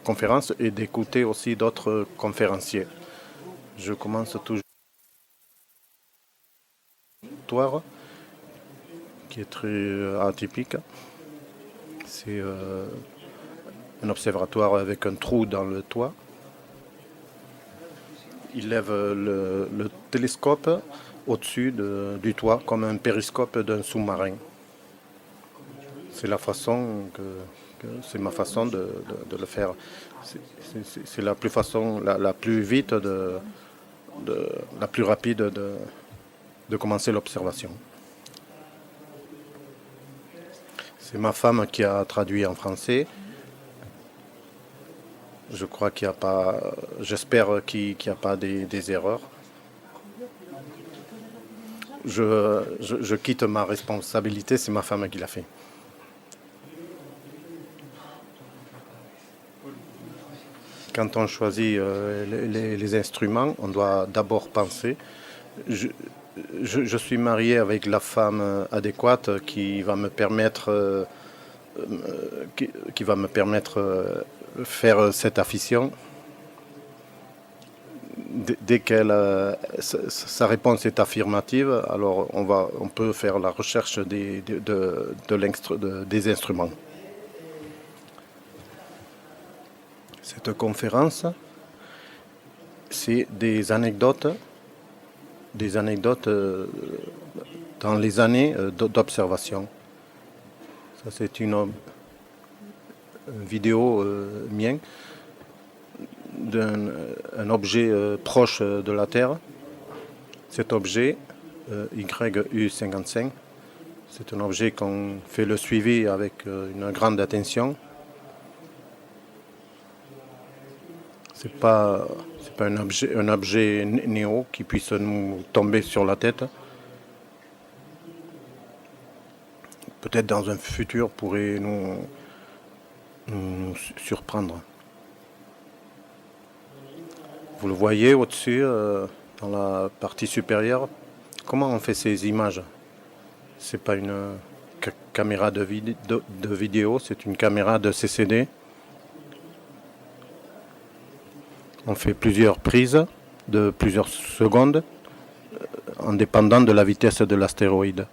conférence et d'écouter aussi d'autres conférenciers. Je commence toujours qui est très atypique. C'est un observatoire avec un trou dans le toit. Il lève le télescope au-dessus du toit comme un périscope d'un sous-marin. C'est la façon c'est ma façon de le faire. C'est la plus vite, la plus rapide de commencer l'observation. C'est ma femme qui a traduit en français. Je crois qu'il n'y a pas, j'espère qu'il n'y a pas des erreurs. Je quitte ma responsabilité, c'est ma femme qui l'a fait. Quand on choisit les instruments, on doit d'abord penser. Je suis marié avec la femme adéquate qui va me permettre faire cette affition. Dès qu'elle sa réponse est affirmative, alors on peut faire la recherche des instruments. Cette conférence, c'est des anecdotes dans les années d'observation. Ça, c'est une vidéo mien d'un objet proche de la Terre. Cet objet, YU55, c'est un objet qu'on fait le suivi avec une grande attention. C'est pas un objet néo qui puisse nous tomber sur la tête. Peut-être dans un futur pourrait nous surprendre. Vous le voyez au-dessus, dans la partie supérieure. Comment on fait ces images? C'est pas une caméra de vidéo, c'est une caméra de CCD. On fait plusieurs prises de plusieurs secondes en dépendant de la vitesse de l'astéroïde.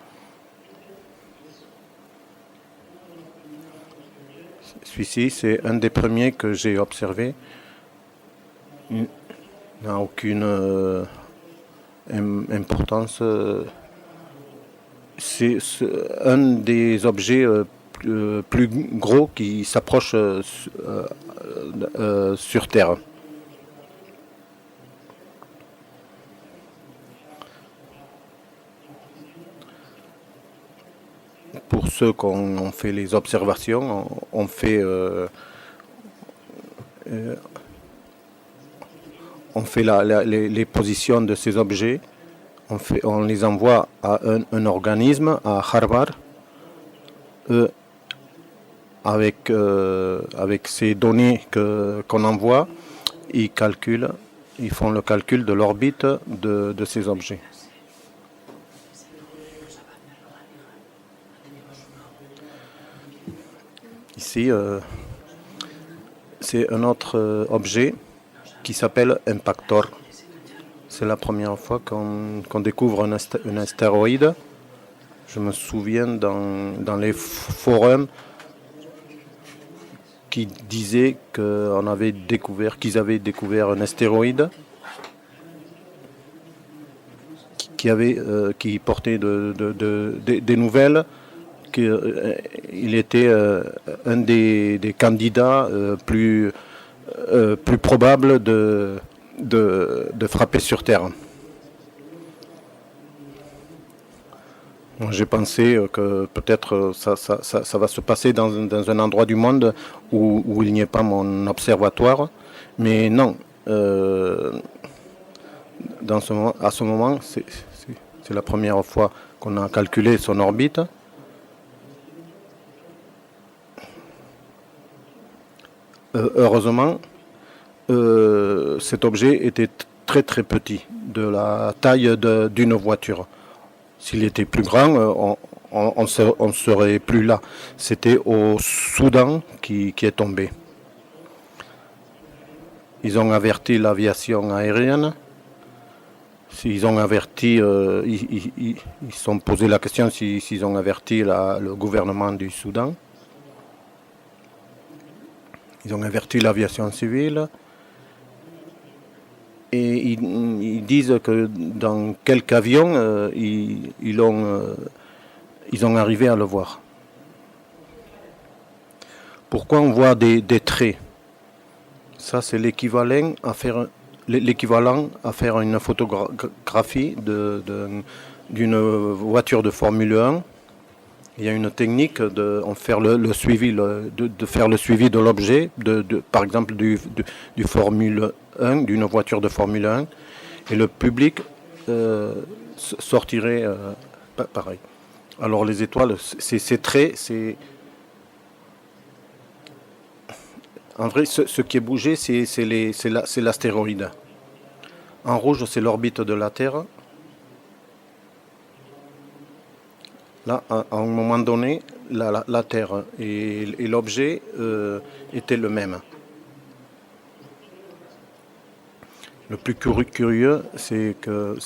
Celui-ci, c'est un des premiers que j'ai observé. Il n'a aucune importance. C'est un des objets plus gros qui s'approche sur Terre. Pour ceux qui ont fait les observations, on fait les positions de ces objets, on les envoie à un organisme à Harvard. Avec ces données qu'on envoie, ils font le calcul de l'orbite de ces objets. Ici, c'est un autre objet qui s'appelle Impactor. C'est la première fois qu'on découvre un astéroïde. Je me souviens dans les forums qui disaient qu'ils avaient découvert un astéroïde qui portait des nouvelles, qu'il était un des candidats plus probables de frapper sur Terre. J'ai pensé que peut-être ça va se passer dans un endroit du monde où il n'y ait pas mon observatoire, mais non. À ce moment, c'est la première fois qu'on a calculé son orbite. Heureusement, cet objet était très très petit, de la taille d'une voiture. S'il était plus grand, on ne serait plus là. C'était au Soudan qui est tombé. Ils ont averti l'aviation aérienne. S'ils ont averti, ils se sont posé la question s'ils ont averti le gouvernement du Soudan. Ils ont averti l'aviation civile. Et ils disent que dans quelques avions, ils ont arrivé à le voir. Pourquoi on voit des traits? Ça, c'est l'équivalent à faire une photographie d'une voiture de Formule 1. Il y a une technique de faire le suivi, de faire le suivi de l'objet, par exemple du Formule 1, d'une voiture de Formule 1, et le public sortirait pareil. Alors les étoiles, c'est très... En vrai, ce qui est bougé, c'est l'astéroïde. En rouge, c'est l'orbite de la Terre. Là, à un moment donné, la Terre et l'objet étaient le même. Le plus curieux, c'est que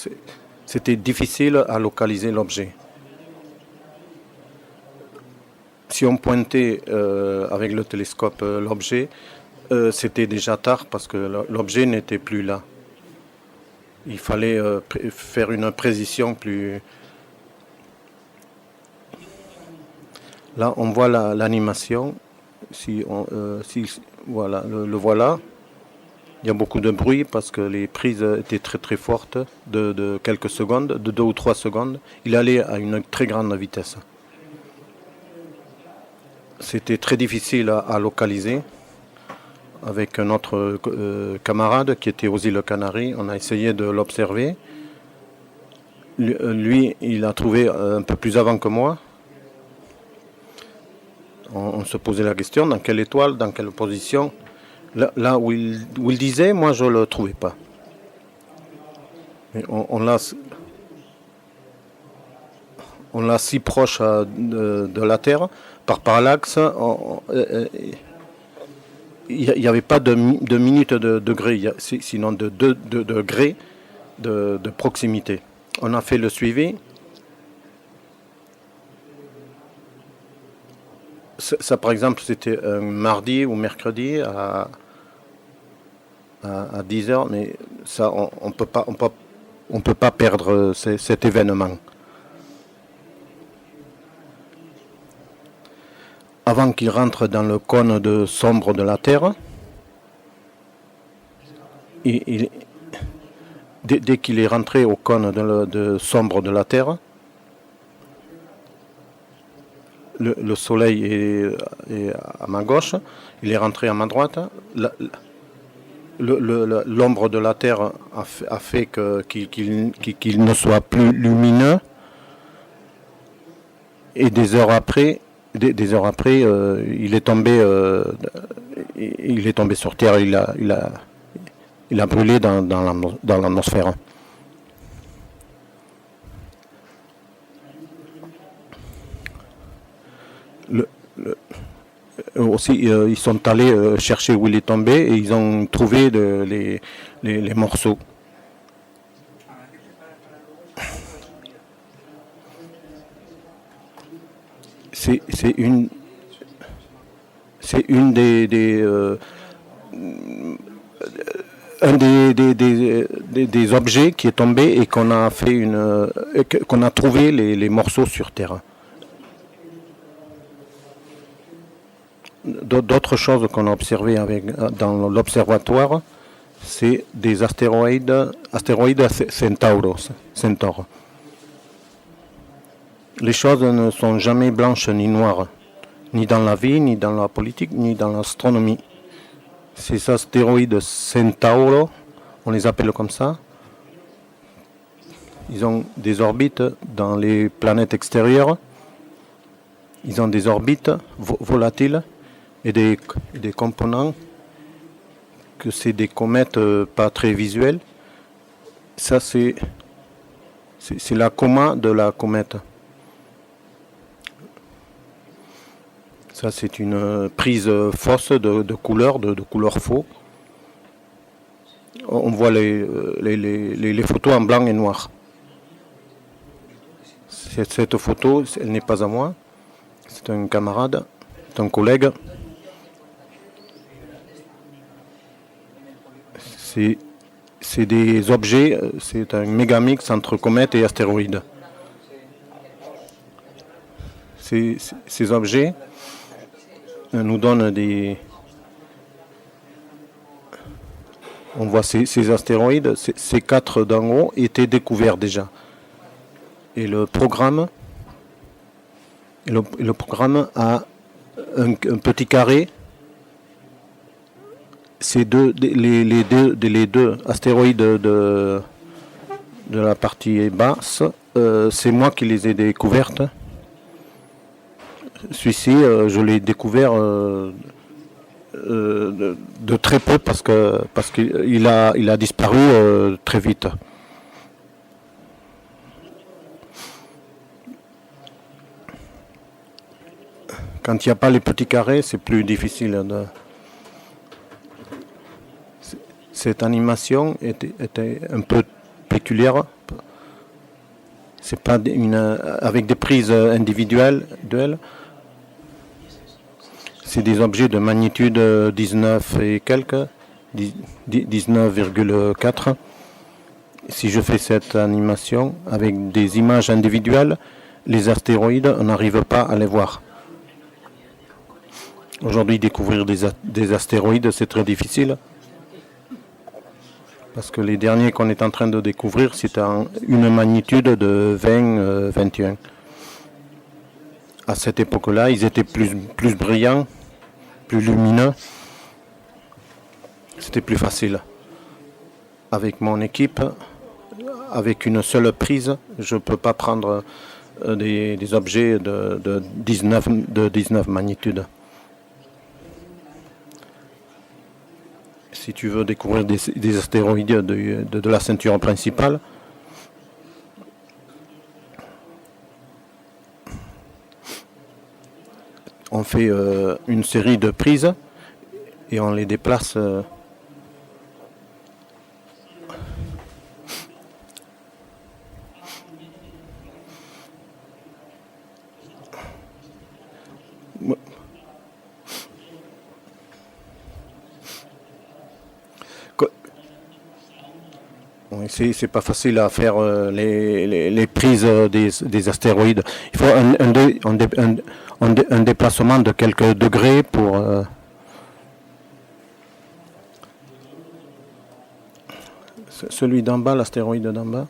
c'était difficile à localiser l'objet. Si on pointait avec le télescope l'objet, c'était déjà tard parce que l'objet n'était plus là. Il fallait faire une précision plus... Là, on voit l'animation. Voilà, le voilà. Il y a beaucoup de bruit parce que les prises étaient très très fortes de quelques secondes, de 2 ou 3 secondes. Il allait à une très grande vitesse. C'était très difficile à localiser. Avec un autre camarade qui était aux îles Canaries, on a essayé de l'observer. Lui, il a trouvé un peu plus avant que moi. On se posait la question, dans quelle étoile, dans quelle position. Là où il disait, moi je ne le trouvais pas. Mais on l'a si proche de la Terre, par parallaxe, il n'y avait pas de minute de degré, sinon de degrés de proximité. On a fait le suivi. Ça, par exemple, c'était un mardi ou mercredi à 10h, mais ça, on peut pas perdre cet événement. Avant qu'il rentre dans le cône sombre de la Terre, dès qu'il est rentré au cône sombre de la Terre, le soleil est à ma gauche, il est rentré à ma droite. L'ombre de la Terre a fait qu'il ne soit plus lumineux. Et des heures après, il est tombé sur Terre. Il a brûlé dans l'atmosphère. Aussi, ils sont allés chercher où il est tombé et ils ont trouvé les morceaux. C'est une un des objets qui est tombé et qu'on a trouvé les morceaux sur Terre. D'autres choses qu'on a observées dans l'observatoire, c'est des astéroïdes Centaure. Les choses ne sont jamais blanches ni noires, ni dans la vie, ni dans la politique, ni dans l'astronomie. Ces astéroïdes Centaure, on les appelle comme ça, ils ont des orbites dans les planètes extérieures, ils ont des orbites volatiles et des composants, que c'est des comètes pas très visuelles. Ça, c'est la coma de la comète. Ça, c'est une prise fausse de couleur, de couleur faux. On voit les photos en blanc et noir. Cette photo, elle n'est pas à moi. C'est un camarade, c'est un collègue. C'est des objets, c'est un mégamix entre comètes et astéroïdes. Ces objets nous donnent des... On voit ces astéroïdes, ces 4 d'en haut étaient découverts déjà. Et le programme a un petit carré. Ces les deux astéroïdes de la partie basse, c'est moi qui les ai découvertes. Celui-ci, je l'ai découvert de très peu parce qu'il a disparu très vite. Quand il n'y a pas les petits carrés, c'est plus difficile. Cette animation était un peu péculière. C'est pas avec des prises individuelles. C'est des objets de magnitude 19 et quelques, 19,4. Si je fais cette animation avec des images individuelles, les astéroïdes, on n'arrive pas à les voir. Aujourd'hui, découvrir des astéroïdes, c'est très difficile. Parce que les derniers qu'on est en train de découvrir, c'est une magnitude de 20-21. À cette époque-là, ils étaient plus brillants, plus lumineux. C'était plus facile. Avec mon équipe, avec une seule prise, je ne peux pas prendre des objets de 19 magnitudes. Si tu veux découvrir des astéroïdes de la ceinture principale, on fait une série de prises et on les déplace c'est pas facile à faire les prises des astéroïdes. Il faut un déplacement de quelques degrés pour... celui d'en bas, l'astéroïde d'en bas.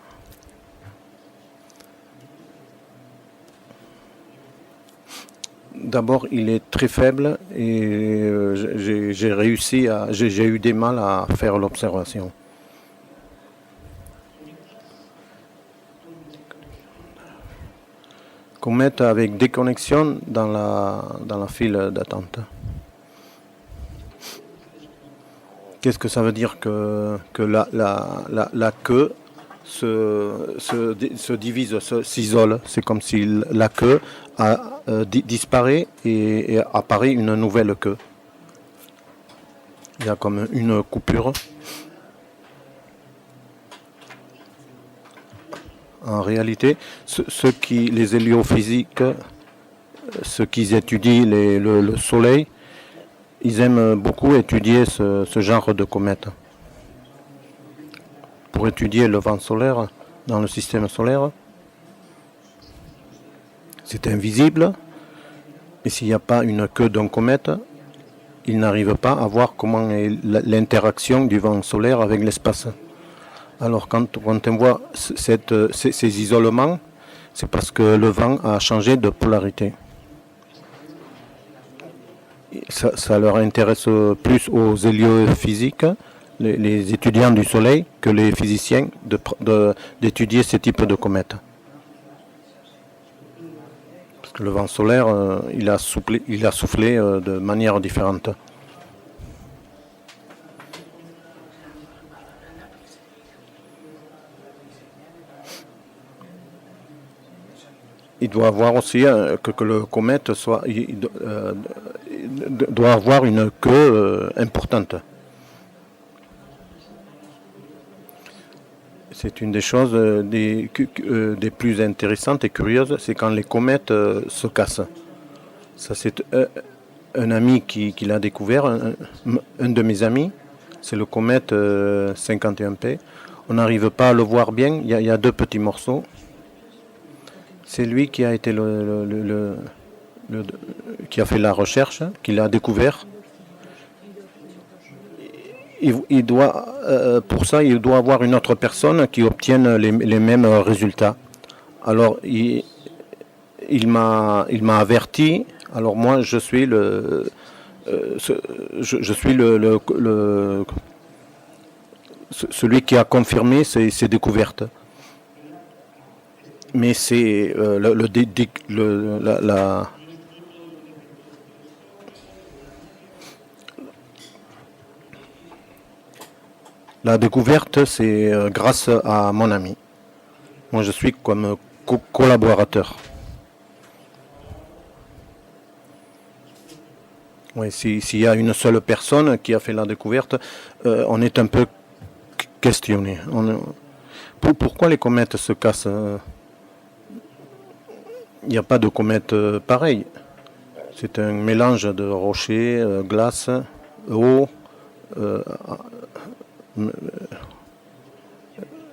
D'abord, il est très faible et j'ai eu des mal à faire l'observation. Comète avec déconnexion dans la file d'attente. Qu'est-ce que ça veut dire que la queue se divise, s'isole? C'est comme si la queue disparaît et apparaît une nouvelle queue. Il y a comme une coupure. En réalité, les héliophysiques, ceux qui étudient le Soleil, ils aiment beaucoup étudier ce genre de comètes. Pour étudier le vent solaire dans le système solaire, c'est invisible. Et s'il n'y a pas une queue d'un comète, ils n'arrivent pas à voir comment est l'interaction du vent solaire avec l'espace. Alors quand on voit ces isolements, c'est parce que le vent a changé de polarité. Ça leur intéresse plus aux héliophysiques, les étudiants du Soleil, que les physiciens d'étudier ces types de comètes. Parce que le vent solaire, il a soufflé de manière différente. Il doit avoir aussi que le comète doit avoir une queue importante. C'est une des choses des plus intéressantes et curieuses, c'est quand les comètes se cassent. Ça, c'est un ami qui l'a découvert, un de mes amis, c'est le comète 51P. On n'arrive pas à le voir bien, il y a deux petits morceaux. C'est lui qui a été qui a fait la recherche, qui l'a découvert. Il doit, pour ça, il doit avoir une autre personne qui obtienne les mêmes résultats. Alors, il m'a averti. Alors moi, je suis celui qui a confirmé ces découvertes. Mais c'est la découverte, c'est grâce à mon ami. Moi, je suis comme collaborateur. Oui, s'il y a une seule personne qui a fait la découverte, on est un peu questionné. Pourquoi les comètes se cassent? Il n'y a pas de comète pareille. C'est un mélange de rochers, glace, eau,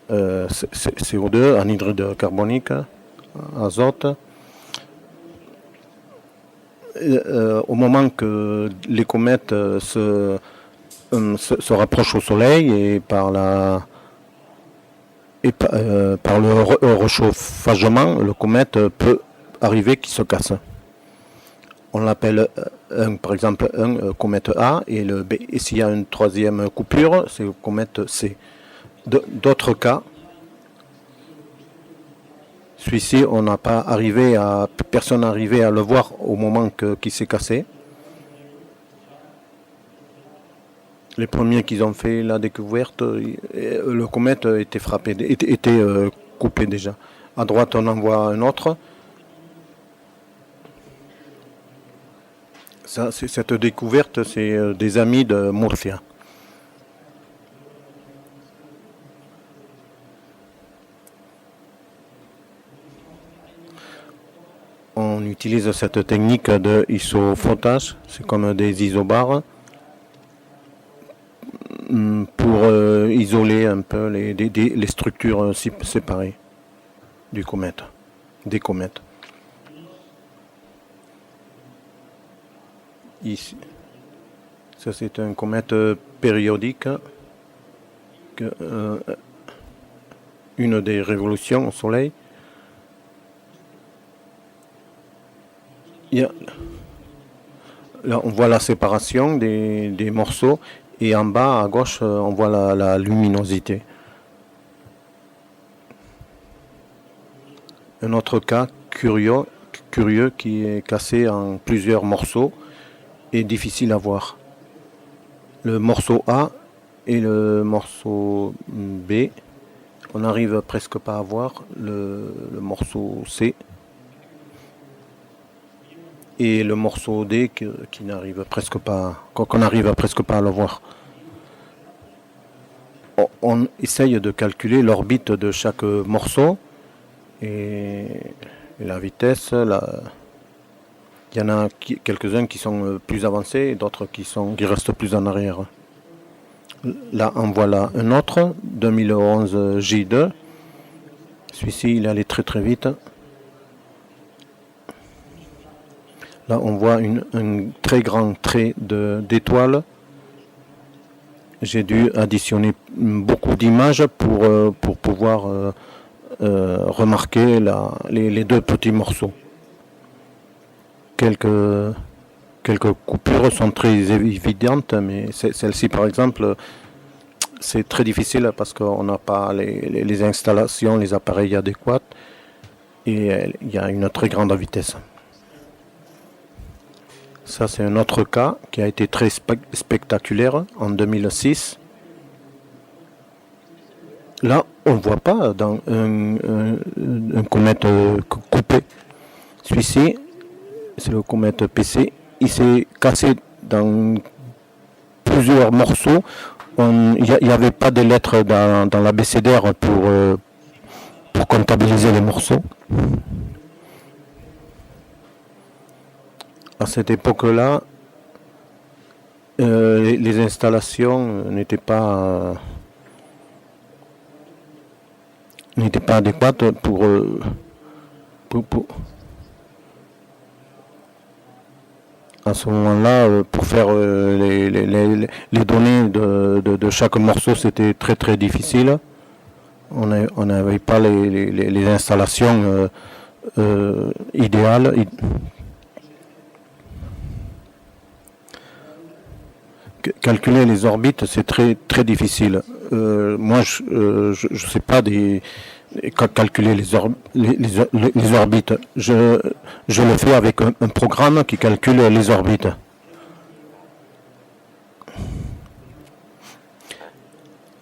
CO2, anhydride carbonique, azote. Au moment que les comètes se rapprochent au Soleil et par le réchauffagement, le comète peut arriver qu'il se casse. On l'appelle par exemple un comète A et le B. Et s'il y a une troisième coupure, c'est le comète C. D'autres cas, celui-ci, personne n'a arrivé à le voir au moment qu'il s'est cassé. Les premiers qui ont fait la découverte, le comète était frappé, était coupé déjà. À droite, on en voit un autre. Cette découverte, c'est des amis de Murcia. On utilise cette technique de isophotage, c'est comme des isobars, pour isoler un peu les structures séparées des comètes. Ici, ça c'est un comète périodique, une des révolutions au Soleil. Là, on voit la séparation des morceaux et en bas à gauche, on voit la luminosité. Un autre cas curieux qui est cassé en plusieurs morceaux et difficile à voir. Le morceau A et le morceau B, on n'arrive presque pas à voir le morceau C. Et le morceau D qu'on n'arrive presque pas à le voir. On essaye de calculer l'orbite de chaque morceau et la vitesse. Il y en a quelques-uns qui sont plus avancés et d'autres qui restent plus en arrière. Là, en voilà un autre, 2011 J2. Celui-ci, il allait très très vite. Là, on voit un très grand trait d'étoiles. J'ai dû additionner beaucoup d'images pour pouvoir remarquer les deux petits morceaux. Quelques coupures sont très évidentes, mais celle-ci, par exemple, c'est très difficile parce qu'on n'a pas les installations, les appareils adéquats et il y a une très grande vitesse. Ça, c'est un autre cas qui a été très spectaculaire en 2006. Là, on ne voit pas dans un comète coupé. Celui-ci, c'est le comète PC. Il s'est cassé dans plusieurs morceaux Il n'y avait pas de lettres dans l'abécédaire pour comptabiliser les morceaux. À cette époque-là, les installations n'étaient pas adéquates pour à ce moment-là, pour faire les données de chaque morceau, c'était très très difficile. On n'avait pas les installations idéales. Calculer les orbites, c'est très très difficile. Moi, je sais pas calculer les orbites. Je le fais avec un programme qui calcule les orbites.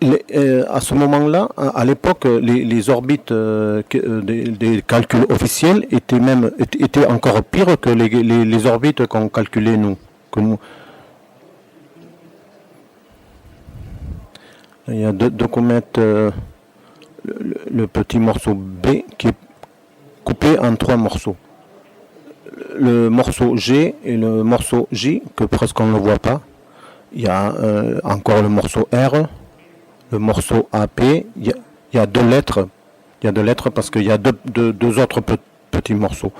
À ce moment-là, à l'époque, les orbites des calculs officiels étaient encore pires que les orbites qu'on calculait nous. Il y a deux comètes, le petit morceau B qui est coupé en 3 morceaux. Le morceau G et le morceau J, que presque on ne le voit pas. Il y a encore le morceau R, le morceau AP. Il y a 2 lettres. Il y a 2 lettres parce qu'il y a deux autres petits morceaux.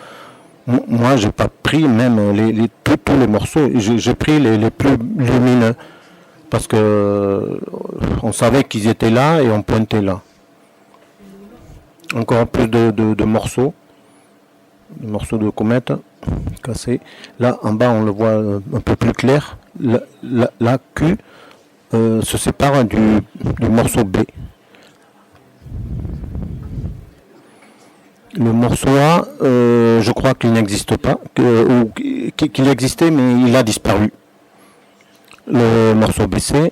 Moi, j'ai pas pris même tous les morceaux. J'ai pris les plus lumineux. Parce que on savait qu'ils étaient là et on pointait là. Encore plus de morceaux, de comètes cassés. Là, en bas, on le voit un peu plus clair. La Q se sépare du morceau B. Le morceau A, je crois qu'il n'existe pas, qu'il existait, mais il a disparu. Le morceau BC,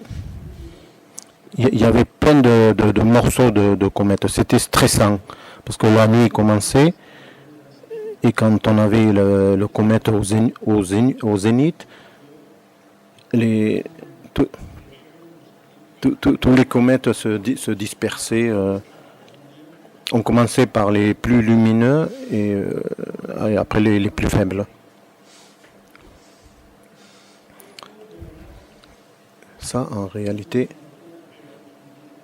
il y avait plein de morceaux de comètes. C'était stressant parce que la nuit commençait et quand on avait le comète au zénith, tous les comètes se dispersaient. On commençait par les plus lumineux et après les plus faibles. Ça, en réalité,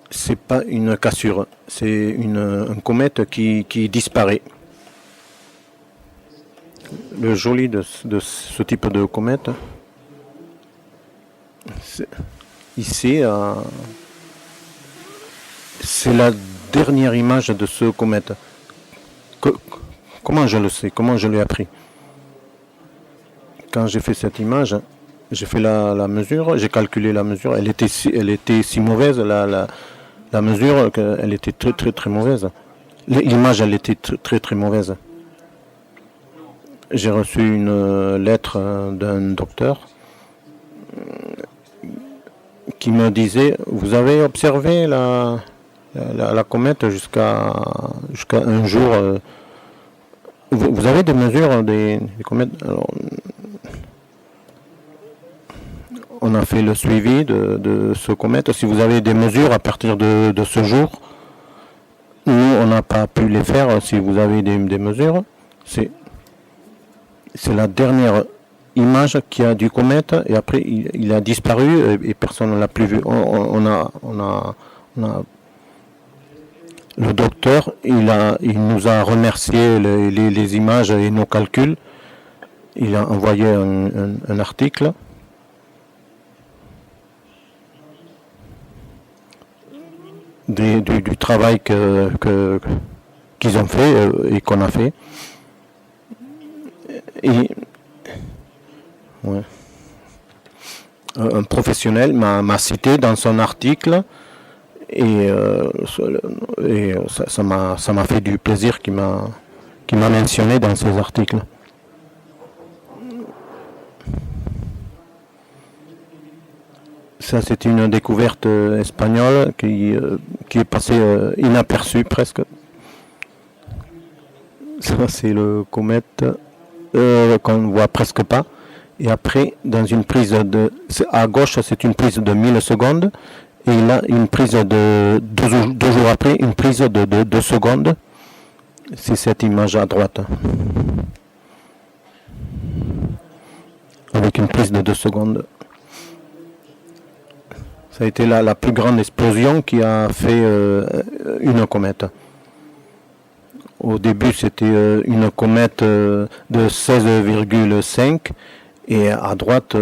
c'est pas une cassure, c'est une comète qui disparaît. Le joli de ce type de comète, ici, c'est la dernière image de ce comète. Comment je le sais? Comment je l'ai appris? Quand j'ai fait cette image, j'ai fait la mesure, j'ai calculé la mesure. Elle était si mauvaise, la mesure, qu'elle était très très très mauvaise. L'image, elle était très très mauvaise. J'ai reçu une lettre d'un docteur qui me disait: vous avez observé la comète jusqu'à un jour. Vous avez des mesures des comètes? Alors, on a fait le suivi de ce comète. Si vous avez des mesures à partir de ce jour, nous, on n'a pas pu les faire. Si vous avez des mesures, c'est la dernière image qu'il y a du comète, et après il a disparu et personne ne l'a plus vu. Le docteur, il nous a remercié les images et nos calculs. Il a envoyé un article. Du travail qu'ils ont fait et qu'on a fait. Et ouais, un professionnel m'a cité dans son article et ça m'a fait du plaisir qu'il m'a mentionné dans ses articles. Ça, c'est une découverte espagnole qui est passée inaperçue presque. Ça, c'est le comète qu'on ne voit presque pas. Et après, dans une prise à gauche, c'est une prise de 1000 secondes. Et là, une prise de 2 jours après, une prise de 2 secondes. C'est cette image à droite. Avec une prise de 2 secondes. Ça a été la plus grande explosion qui a fait une comète. Au début, c'était une comète de 16,5 et à droite,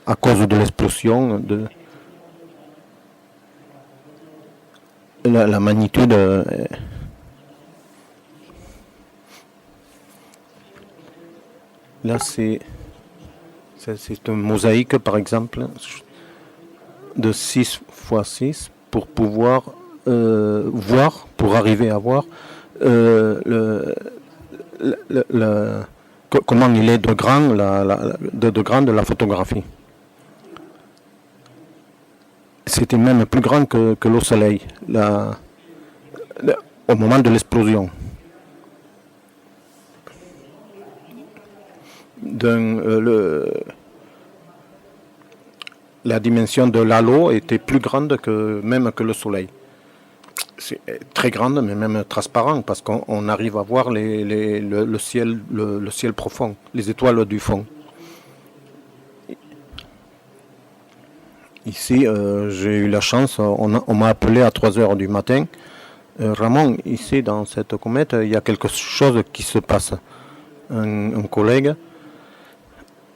à cause de l'explosion, la magnitude. Là, c'est une mosaïque, par exemple, de 6 x 6 pour pouvoir voir, pour arriver à voir comment il est de grand de la photographie. C'était même plus grand que le soleil au moment de l'explosion. La dimension de l'halo était plus grande même que le soleil. C'est très grande, mais même transparent, parce qu'on arrive à voir le ciel profond, les étoiles du fond. Ici, j'ai eu la chance, on m'a appelé à 3 heures du matin. Ramon, ici, dans cette comète, il y a quelque chose qui se passe. Un collègue,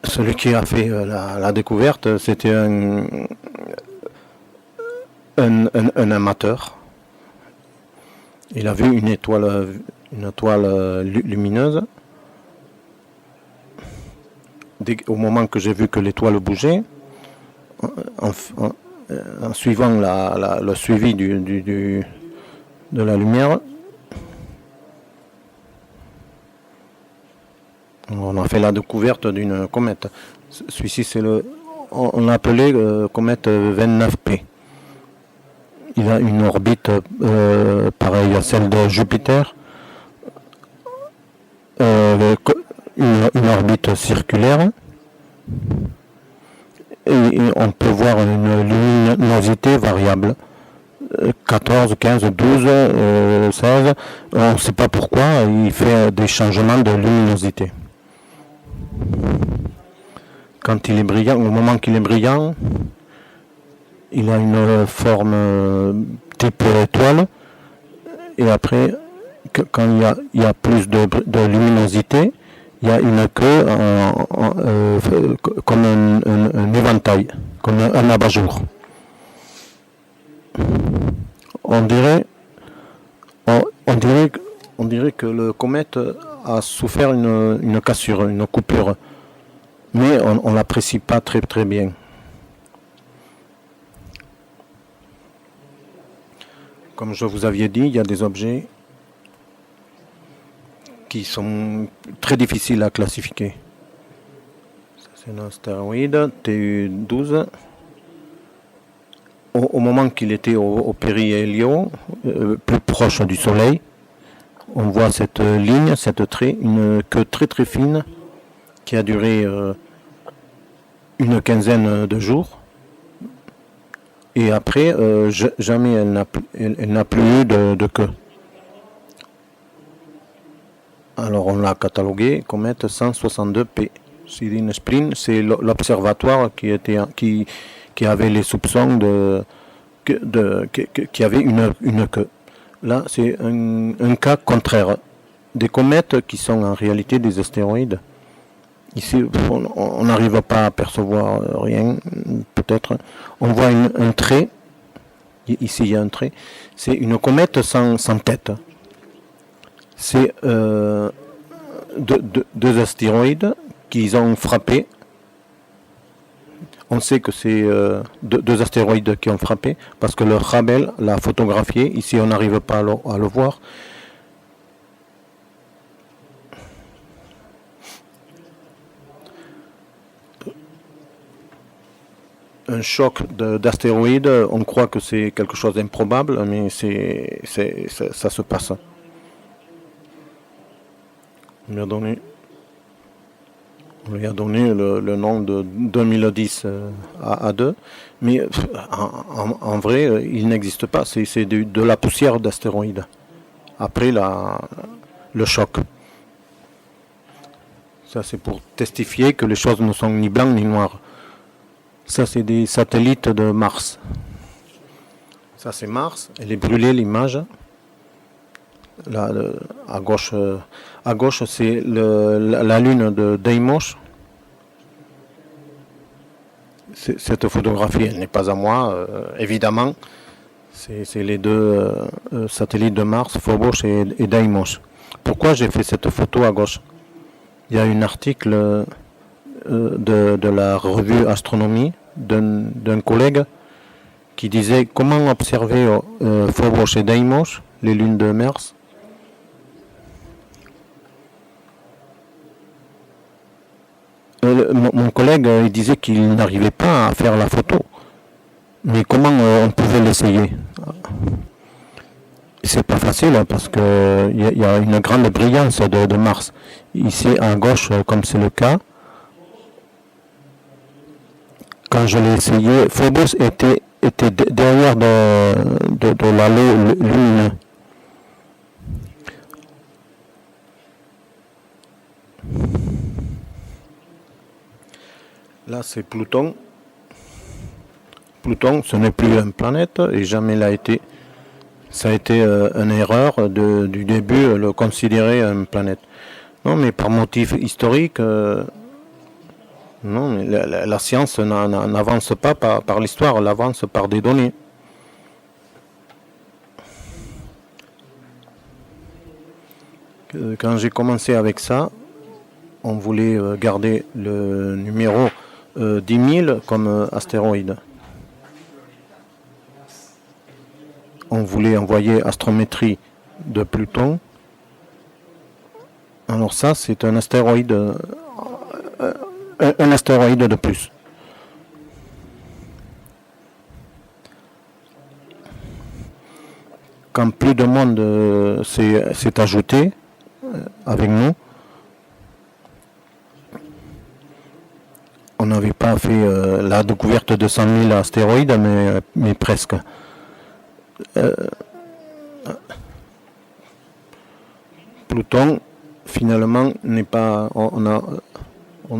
celui qui a fait la découverte, c'était un amateur. Il a vu une étoile lumineuse. Au moment que j'ai vu que l'étoile bougeait, en suivant le suivi de la lumière, on a fait la découverte d'une comète. Celui-ci, on l'a appelé comète 29P. Il a une orbite pareille à celle de Jupiter, une orbite circulaire, et on peut voir une luminosité variable, 14, 15, 12, 16, on ne sait pas pourquoi, il fait des changements de luminosité. Quand il est brillant, au moment qu'il est brillant, il a une forme type étoile, et après, quand il y a plus de luminosité, il y a une queue comme un éventail, comme un abat-jour. On dirait que le comète a souffert une cassure, une coupure, mais on ne l'apprécie pas très très bien. Comme je vous avais dit, il y a des objets qui sont très difficiles à classifier. C'est un astéroïde TU12. Au moment qu'il était au périhélion, plus proche du Soleil, on voit cette ligne, cette trait, une queue très très fine qui a duré une quinzaine de jours. Et après, jamais elle n'a plus eu de queue. Alors on l'a catalogué comète 162P. Sidney Spring, c'est l'observatoire qui avait les soupçons qui avait une queue. Là, c'est un cas contraire. Des comètes qui sont en réalité des astéroïdes. Ici, on n'arrive pas à percevoir rien, peut-être. On voit un trait. Ici, il y a un trait. C'est une comète sans tête. C'est deux astéroïdes qui ont frappé. On sait que c'est deux astéroïdes qui ont frappé parce que le Hubble l'a photographié. Ici, on n'arrive pas à le voir. Un choc d'astéroïdes, on croit que c'est quelque chose d'improbable, mais ça se passe. On m'a donné On lui a donné le nom de 2010 A2, mais en vrai, il n'existe pas. C'est de la poussière d'astéroïdes après le choc. Ça, c'est pour testifier que les choses ne sont ni blancs ni noirs. Ça, c'est des satellites de Mars. Ça, c'est Mars. Elle est brûlée, l'image. Là, à gauche, c'est la lune de Deimos. Cette photographie, elle n'est pas à moi, évidemment. C'est les deux satellites de Mars, Phobos et Deimos. Pourquoi j'ai fait cette photo à gauche? Il y a un article de la revue Astronomie d'un collègue qui disait comment observer Phobos et Deimos, les lunes de Mars. Mon collègue il disait qu'il n'arrivait pas à faire la photo. Mais comment on pouvait l'essayer? C'est pas facile hein, parce que il y a une grande brillance de Mars. Ici à gauche, comme c'est le cas, quand je l'ai essayé, Phobos était derrière de l'halo lumineux. Là, c'est Pluton. Pluton, ce n'est plus une planète et jamais l'a été. Ça a été une erreur du début, le considérer une planète. Non, mais par motif historique, non, mais la science n'avance pas par l'histoire, elle avance par des données. Quand j'ai commencé avec ça, on voulait garder le numéro 10 000 comme astéroïde. On voulait envoyer astrométrie de Pluton. Alors ça, c'est un astéroïde de plus. Quand plus de monde s'est ajouté avec nous, on n'avait pas fait la découverte de 100 000 astéroïdes, mais presque. Pluton, finalement, n'est pas. On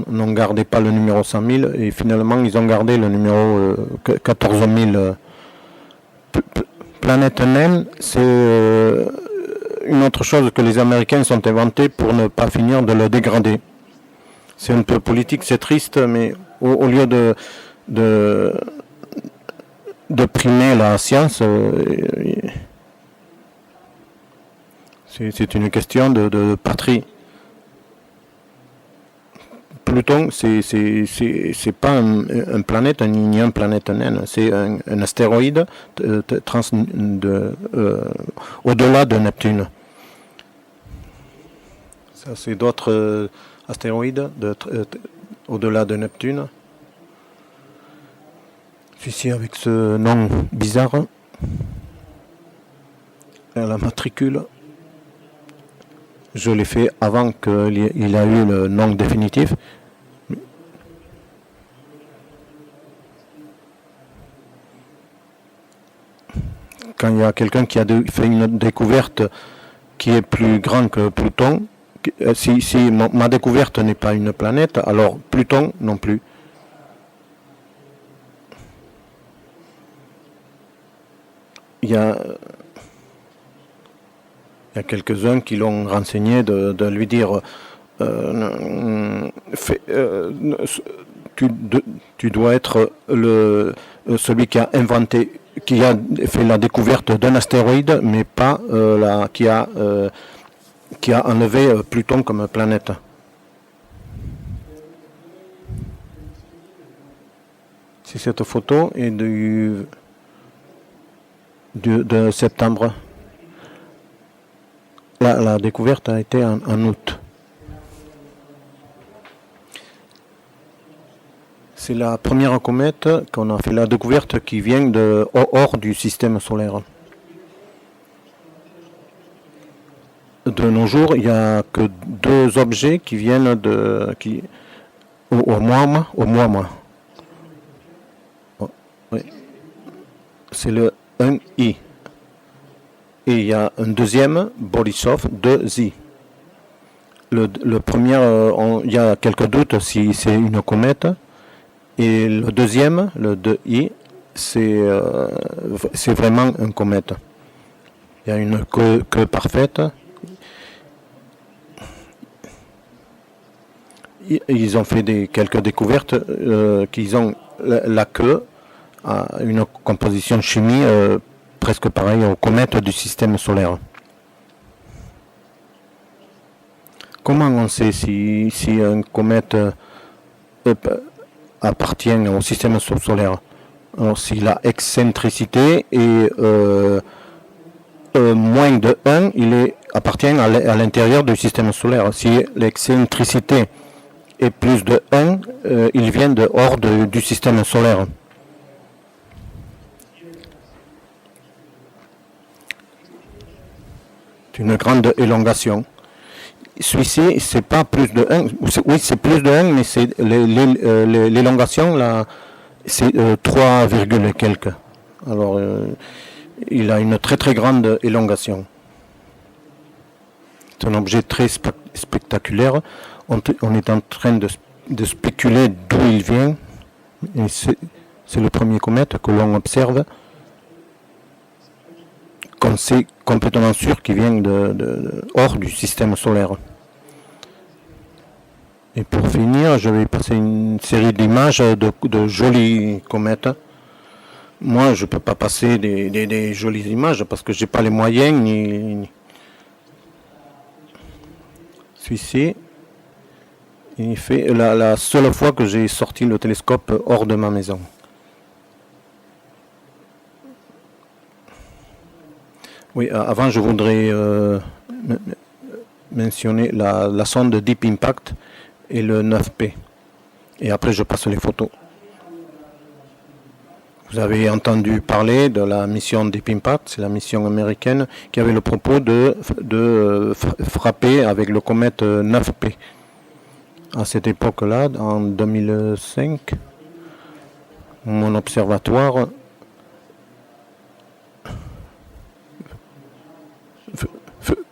n'ont gardé pas le numéro 100 000 et finalement, ils ont gardé le numéro 14 000. Planète naine, c'est une autre chose que les Américains sont inventés pour ne pas finir de le dégrader. C'est un peu politique, c'est triste, mais au lieu de primer la science, c'est une question de patrie. Pluton, c'est pas une planète, ni une planète naine, c'est un astéroïde au-delà de Neptune. Ça, c'est d'autres astéroïdes au-delà de Neptune. Celui-ci avec ce nom bizarre, la matricule. Je l'ai fait avant qu'il a eu le nom définitif. Quand il y a quelqu'un qui a fait une découverte qui est plus grande que Pluton, si ma découverte n'est pas une planète, alors Pluton non plus. Il y a quelques-uns qui l'ont renseigné de lui dire tu dois être celui qui a inventé, qui a fait la découverte d'un astéroïde, mais pas qui a enlevé Pluton comme planète. Si cette photo est de septembre. La découverte a été en août. C'est la première comète qu'on a fait la découverte qui vient hors du système solaire. De nos jours, il n'y a que 2 objets qui viennent Oumuamua. Oui. C'est le 1I. Et il y a un deuxième, Borisov, 2I. Le premier, il y a quelques doutes si c'est une comète. Et le deuxième, le 2I, c'est vraiment une comète. Il y a une queue parfaite. Ils ont fait quelques découvertes qu'ils ont la queue à une composition chimique presque pareille aux comètes du système solaire. Comment on sait si une comète appartient au système solaire? Alors, si la excentricité est moins de 1, il appartient à l'intérieur du système solaire. Si l'excentricité est plus de 1, il vient hors du système solaire. C'est une grande élongation. Celui-ci, c'est pas plus de 1. Oui, c'est plus de 1, mais c'est l'élongation, là, c'est 3, et quelques. Alors, il a une très très grande élongation. C'est un objet très spectaculaire. On est en train de spéculer d'où il vient. Et c'est le premier comète que l'on observe. Qu'on sait complètement sûr qu'il vient hors du système solaire. Et pour finir, je vais passer une série d'images de jolies comètes. Moi, je ne peux pas passer des jolies images parce que je n'ai pas les moyens. Celui-ci, il fait la seule fois que j'ai sorti le télescope hors de ma maison. Oui, avant, je voudrais mentionner la sonde Deep Impact et le 9P. Et après, je passe les photos. Vous avez entendu parler de la mission Deep Impact, c'est la mission américaine qui avait le propos de frapper avec le comète 9P. À cette époque-là, en 2005, mon observatoire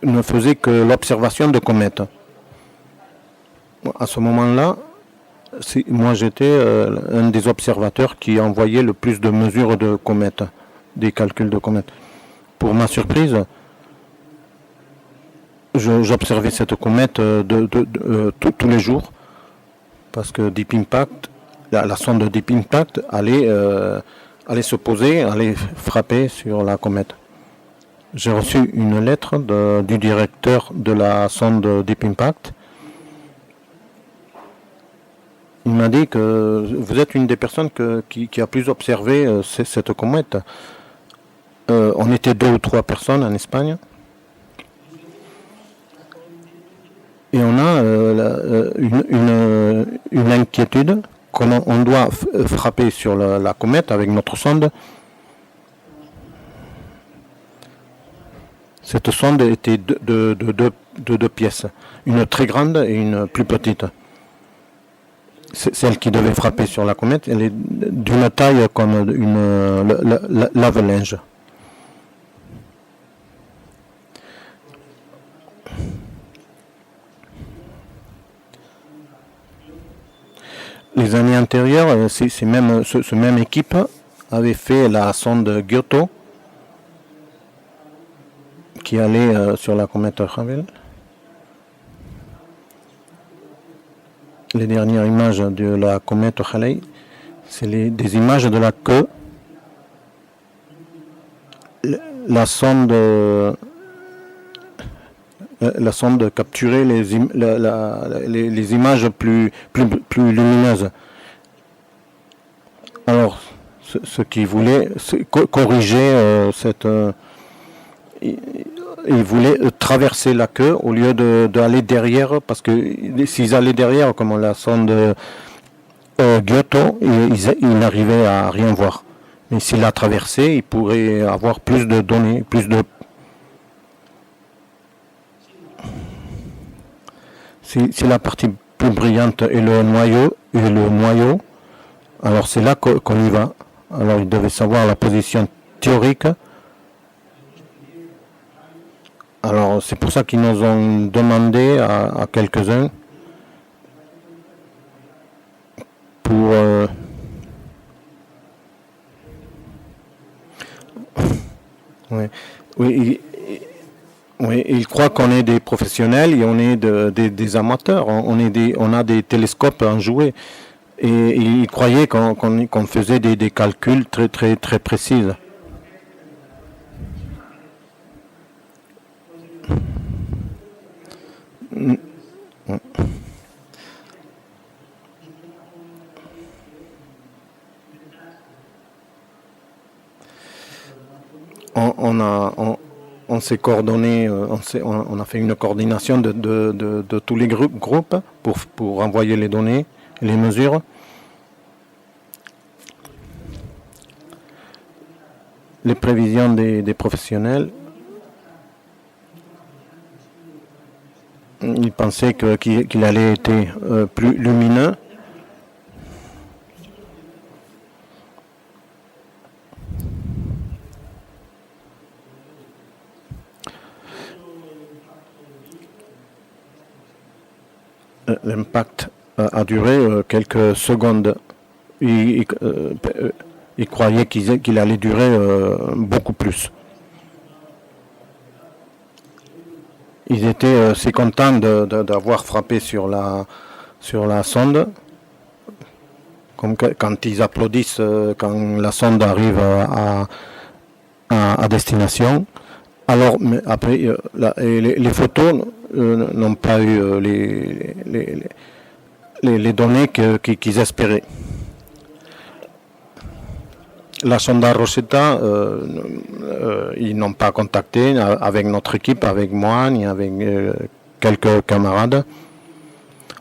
ne faisait que l'observation de comètes. À ce moment-là, moi j'étais un des observateurs qui envoyait le plus de mesures de comètes, des calculs de comètes. Pour ma surprise, j'observais cette comète tous les jours, parce que Deep Impact, la sonde Deep Impact allait se poser, allait frapper sur la comète. J'ai reçu une lettre du directeur de la sonde Deep Impact. Il m'a dit que vous êtes une des personnes qui a plus observé cette comète. On était 2 ou 3 personnes en Espagne. Et on a une inquiétude, comment on doit frapper sur la comète avec notre sonde. Cette sonde était de 2 pièces, une très grande et une plus petite. Celle qui devait frapper sur la comète, elle est d'une taille comme une lave-linge. Les années antérieures, ce même équipe avait fait la sonde Giotto qui allait sur la comète Hubble. Les dernières images de la comète Halley, c'est des images de la queue. La sonde capturait les images plus lumineuses. Alors, ce qu'il voulait, c'est corriger ils voulaient traverser la queue au lieu d'aller derrière, parce que s'ils allaient derrière, comme la sonde Giotto, ils n'arrivaient à rien voir. Mais s'ils la traversaient, ils pourraient avoir plus de données, c'est la partie plus brillante et le noyau et le noyau. Alors c'est là qu'on y va. Alors ils devaient savoir la position théorique. Alors c'est pour ça qu'ils nous ont demandé à quelques-uns pour... oui, oui, oui, ils croient qu'on est des professionnels et on est des amateurs. On a des télescopes à jouer. Et ils croyaient qu'on faisait des calculs très, très, très précis. On s'est coordonné, on a fait une coordination de tous les groupes pour envoyer les données, les mesures. Les prévisions des professionnels, ils pensaient qu'il allait être plus lumineux. L'impact a duré quelques secondes. Il croyait qu'il allait durer beaucoup plus. Ils étaient assez contents d'avoir frappé sur la sonde, comme quand ils applaudissent quand la sonde arrive à destination. Alors, mais après, les photos n'ont pas eu les données qu'ils espéraient. La sonde Rosetta, ils n'ont pas contacté avec notre équipe, avec moi, ni avec quelques camarades.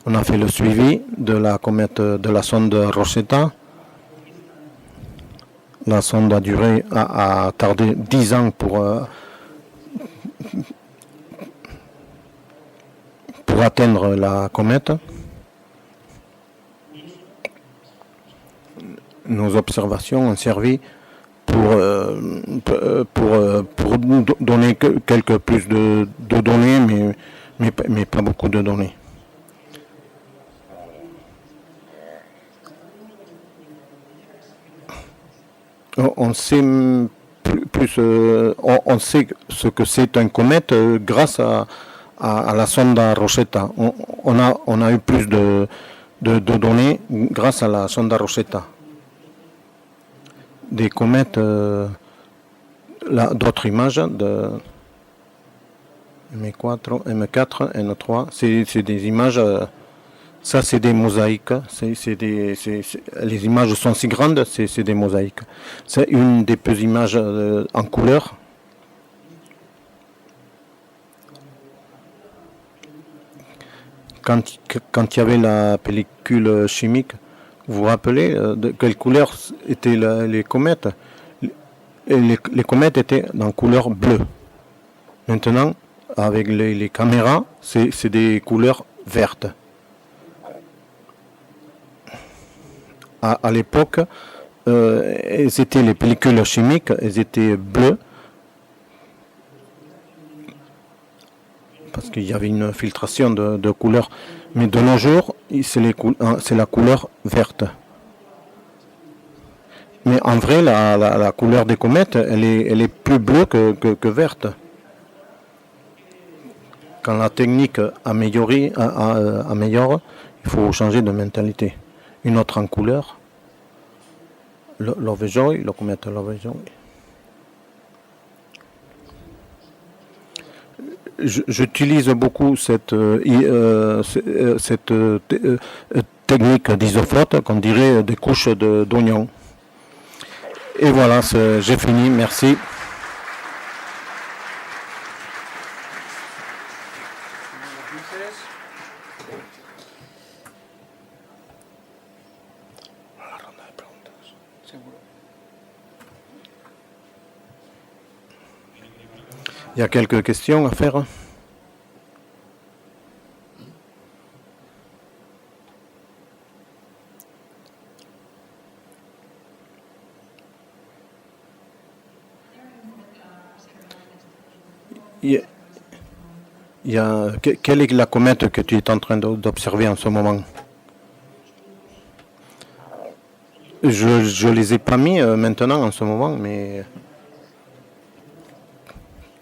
On a fait le suivi de la comète de la sonde Rosetta. La sonde a tardé 10 ans pour atteindre la comète. Nos observations ont servi pour nous donner quelques plus de données, mais pas beaucoup de données. On sait on sait ce que c'est une comète grâce à la sonde Rosetta. On a eu plus de données grâce à la sonde Rosetta. Des comètes, d'autres images de M4, M3, c'est des images, ça c'est des mosaïques, les images sont si grandes, c'est des mosaïques. C'est une des peu images en couleur. Quand il y avait la pellicule chimique, vous vous rappelez de quelle couleur étaient les comètes? Les comètes étaient en couleur bleue. Maintenant, avec les caméras, c'est des couleurs vertes. À l'époque, c'était les pellicules chimiques, elles étaient bleues. Parce qu'il y avait une filtration de couleurs. Mais de nos jours, c'est la couleur verte. Mais en vrai, la couleur des comètes, elle est plus bleue que verte. Quand la technique améliore, il faut changer de mentalité. Une autre en couleur, Lovejoy, la comète Lovejoy. J'utilise beaucoup cette technique d'isoflotte, qu'on dirait des couches d'oignons. Et voilà, j'ai fini, merci. Il y a quelques questions à faire. Il quelle est la comète que tu es en train d'observer en ce moment? Je les ai pas mis maintenant en ce moment, mais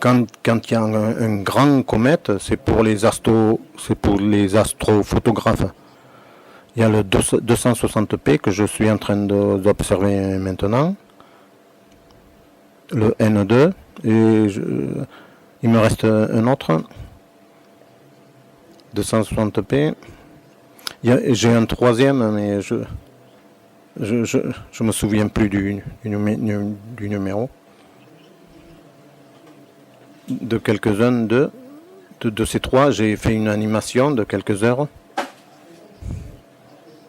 quand il y a un grand comète, c'est pour les astrophotographes. Il y a le 260p que je suis en train d'observer maintenant, le N2, et il me reste un autre, 260p. J'ai un troisième, mais je me souviens plus du numéro. De quelques-uns de ces trois, j'ai fait une animation de quelques heures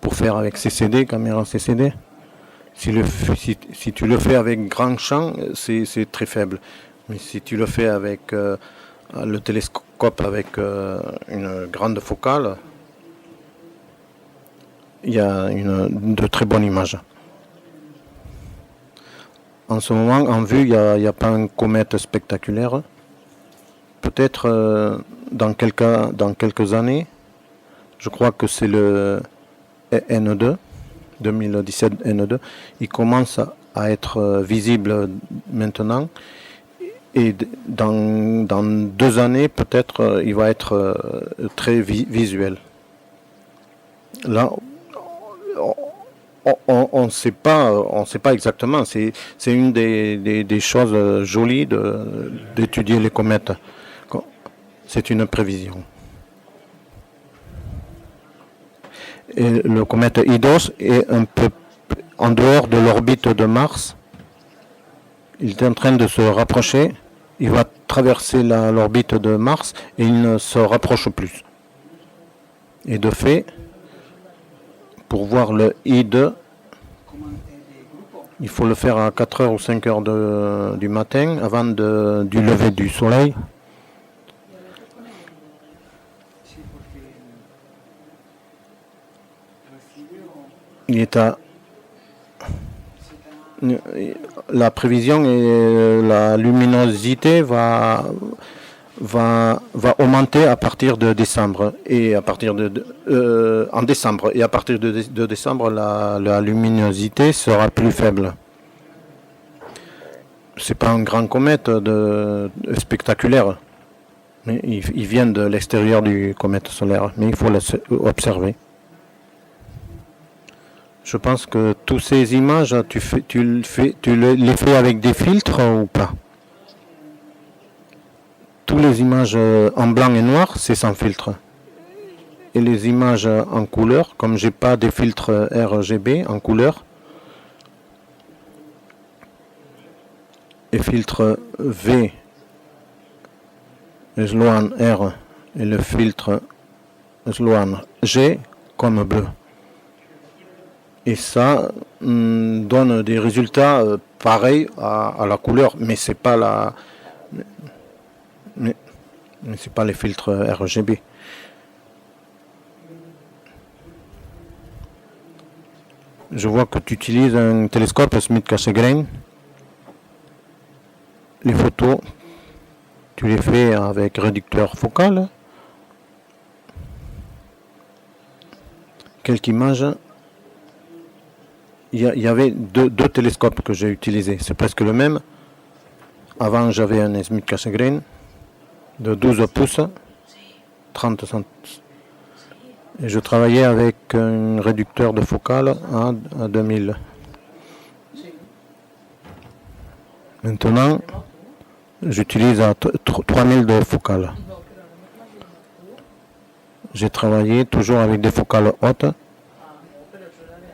pour faire avec CCD, caméra CCD. Si tu le fais avec grand champ, c'est très faible. Mais si tu le fais avec le télescope avec une grande focale, il y a de très bonnes images. En ce moment, en vue, il n'y a pas une comète spectaculaire. Peut-être dans quelques années, je crois que c'est le N2, 2017 N2, il commence à être visible maintenant. Et dans 2 années, peut-être, il va être très visuel. Là, on ne sait pas exactement. C'est une des choses jolies d'étudier les comètes. C'est une prévision. Et le comète Eidos est un peu en dehors de l'orbite de Mars. Il est en train de se rapprocher. Il va traverser l'orbite de Mars et il ne se rapproche plus. Et de fait, pour voir le I2, il faut le faire à 4h ou 5h du matin avant du lever du soleil. Il est la prévision et la luminosité va augmenter à partir de décembre et en décembre et à partir de décembre la luminosité sera plus faible. C'est pas un grand comète spectaculaire, mais il vient de l'extérieur du comète solaire, mais il faut l'observer. Je pense que toutes ces images, tu les fais avec des filtres ou pas? Toutes les images en blanc et noir, c'est sans filtre. Et les images en couleur, comme j'ai pas des filtres RGB en couleur, et filtre V, Sloan R, et le filtre Sloan G comme bleu. Et ça donne des résultats pareils à la couleur, mais c'est pas mais c'est pas les filtres RGB. Je vois que tu utilises un télescope Smith-Cassegrain. Les photos, tu les fais avec réducteur focal. Quelques images. Il y avait deux télescopes que j'ai utilisés. C'est presque le même. Avant, j'avais un Smith-Cassegrain de 12 pouces, 30 cm. Et je travaillais avec un réducteur de focale à 2000. Maintenant, j'utilise à 3000 de focale. J'ai travaillé toujours avec des focales hautes.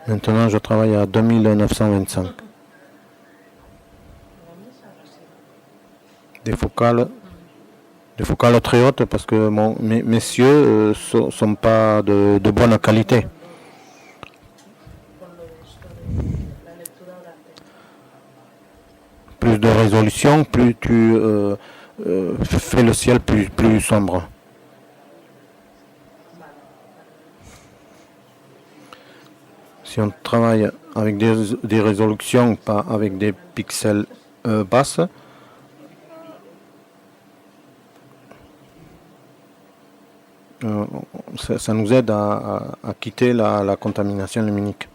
Maintenant, je travaille à 2925. Des focales très hautes parce que mes cieux ne sont pas de bonne qualité. Plus de résolution, plus tu fais le ciel plus sombre. Si on travaille avec des résolutions, pas avec des pixels basses, ça nous aide à quitter la contamination luminique.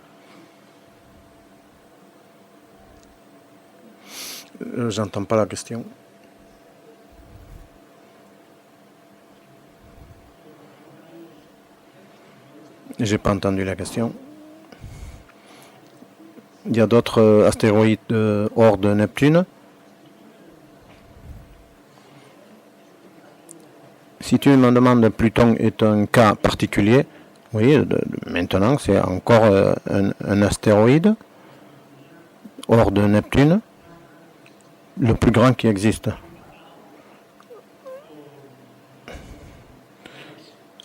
J'entends pas la question. J'ai pas entendu la question. Il y a d'autres astéroïdes hors de Neptune. Si tu me demandes Pluton est un cas particulier, oui, maintenant c'est encore un astéroïde hors de Neptune, le plus grand qui existe.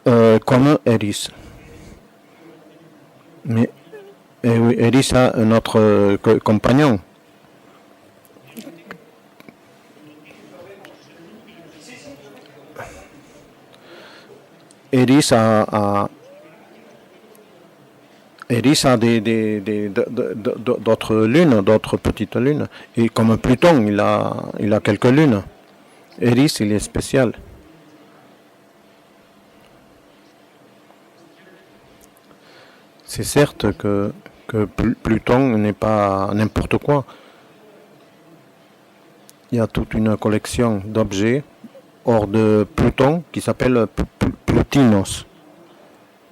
Comme Eris. Mais oui, Eris a un autre compagnon. Eris a d'autres lunes, d'autres petites lunes. Et comme Pluton, il a quelques lunes. Eris, il est spécial. C'est certes que Pluton n'est pas n'importe quoi. Il y a toute une collection d'objets hors de Pluton qui s'appelle Plutinos.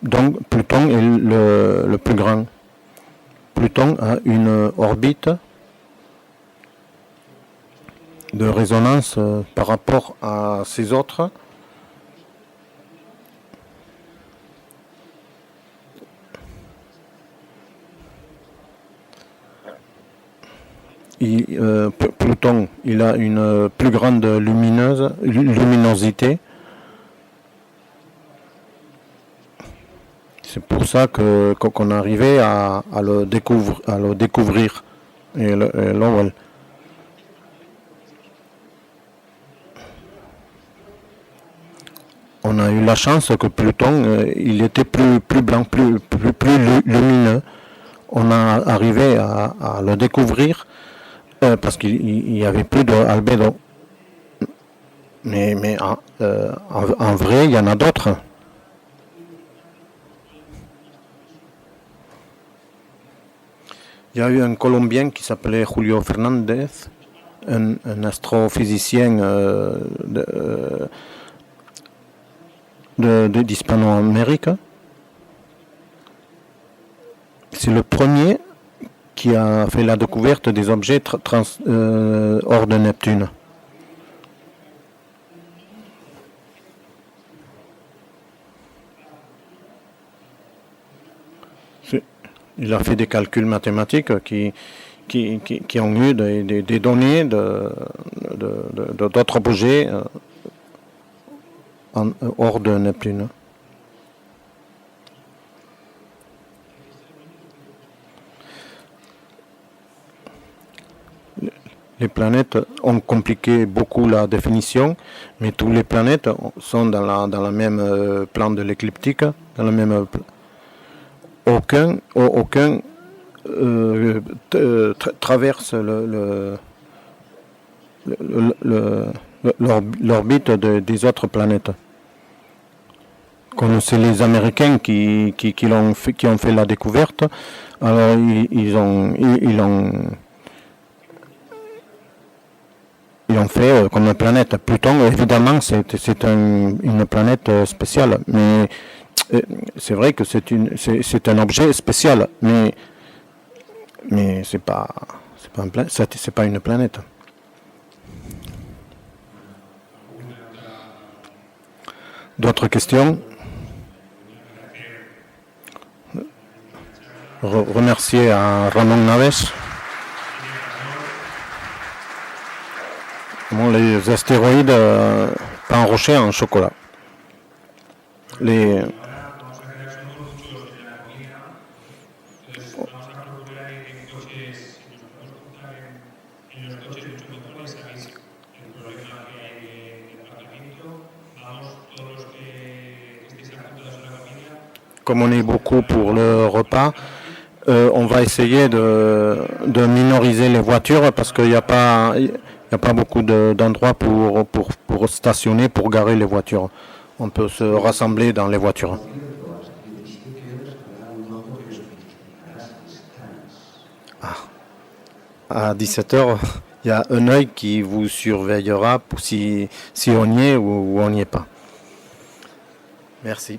Donc Pluton est le plus grand. Pluton a une orbite de résonance par rapport à ces autres. Pluton, il a une plus grande luminosité. C'est pour ça qu'on est arrivé à le découvrir. Et Lowell. On a eu la chance que Pluton, il était plus blanc, plus lumineux. On a arrivé à le découvrir parce qu'il n'y avait plus d'albédo. Mais en vrai, il y en a d'autres. Il y a eu un Colombien qui s'appelait Julio Fernandez, un astrophysicien d'Hispanoamérique. C'est le premier qui a fait la découverte des objets hors de Neptune. Il a fait des calculs mathématiques qui ont eu des données d'autres objets hors de Neptune. Les planètes ont compliqué beaucoup la définition, mais toutes les planètes sont dans la même plan de l'écliptique, dans le même aucun traverse l'orbite des autres planètes. Comme c'est les Américains qui ont fait la découverte, alors ils ont fait comme une planète. Pluton, évidemment, c'est une planète spéciale, mais c'est vrai que c'est un objet spécial, mais c'est pas une planète. D'autres questions? Remercier à Ramon Naves. Les astéroïdes pas enrochés en chocolat. Comme on est beaucoup pour le repas, on va essayer de minoriser les voitures parce qu'il n'y a pas beaucoup d'endroits pour stationner, pour garer les voitures. on peut se rassembler dans les voitures. À 17h, il y a un œil qui vous surveillera pour si on y est ou on n'y est pas. Merci.